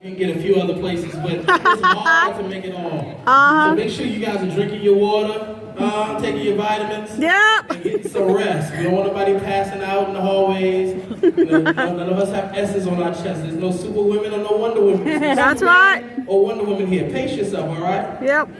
and get a few other places, but it's hard to make it all. So make sure you guys are drinking your water, taking your vitamins, and getting some rest. We don't want nobody passing out in the hallways. None of us have S's on our chest. There's no super women or no Wonder Women. That's right. Or Wonder Woman here. Pace yourself, all right? Yep.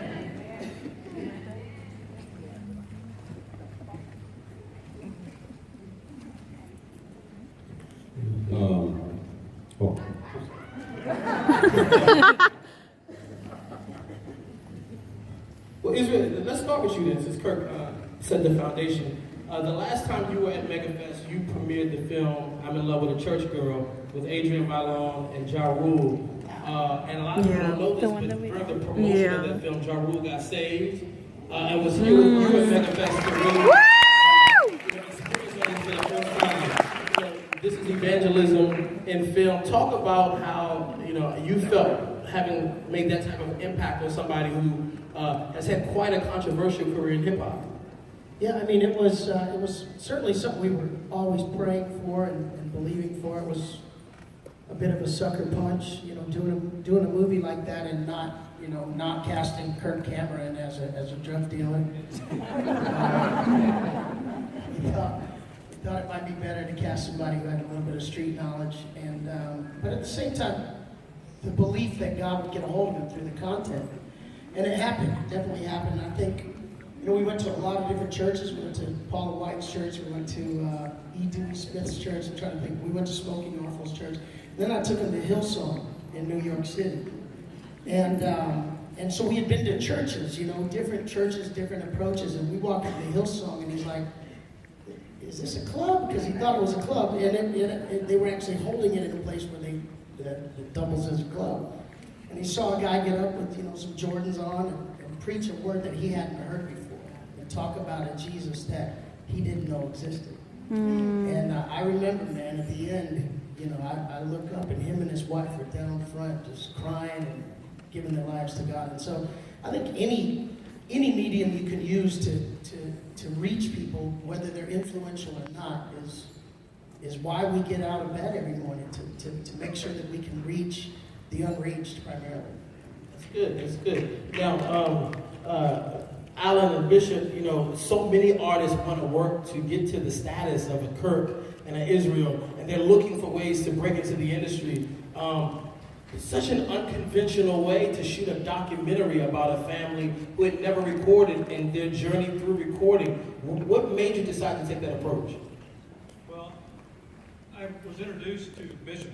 Well, Israel, let's start with you then, since Kirk set the foundation. The last time you were at MegaFest, you premiered the film I'm in Love with a Church Girl with Adrienne Bailon and Ja Rule. And a lot of people don't know this, but during the promotion of that film, Ja Rule got saved and was here with you at MegaFest to really experience what it's been the first time. So this is evangelism in film. Talk about how you felt having made that type of impact on somebody who has had quite a controversial career in hip hop. Yeah, I mean, it was certainly something we were always praying for and believing for. It was a bit of a sucker punch, doing a movie like that and not casting Kirk Cameron as a drug dealer. We thought it might be better to cast somebody who had a little bit of street knowledge, but at the same time, the belief that God would get a hold of him through the content. And it happened, it definitely happened. I think, we went to a lot of different churches. We went to Paula White's church, we went to E. Dewey Smith's church. I'm trying to think, we went to Smokey Norfolk's church. Then I took him to Hillsong in New York City. And so we had been to churches, different churches, different approaches. And we walked into Hillsong and he's like, is this a club? Because he thought it was a club. And they were actually holding it in a place where that doubles as a club. And he saw a guy get up with, some Jordans on and preach a word that he hadn't heard before. And talk about a Jesus that he didn't know existed. And I remember, man, at the end, I looked up and him and his wife were down front just crying and giving their lives to God. And so I think any medium you can use to reach people, whether they're influential or not, is why we get out of bed every morning, to make sure that we can reach the unreached primarily. That's good. Now, Alan and Bishop, so many artists want to work to get to the status of a Kirk and an Israel, and they're looking for ways to break into the industry. It's such an unconventional way to shoot a documentary about a family who had never recorded and their journey through recording. What made you decide to take that approach? Well, I was introduced to Bishop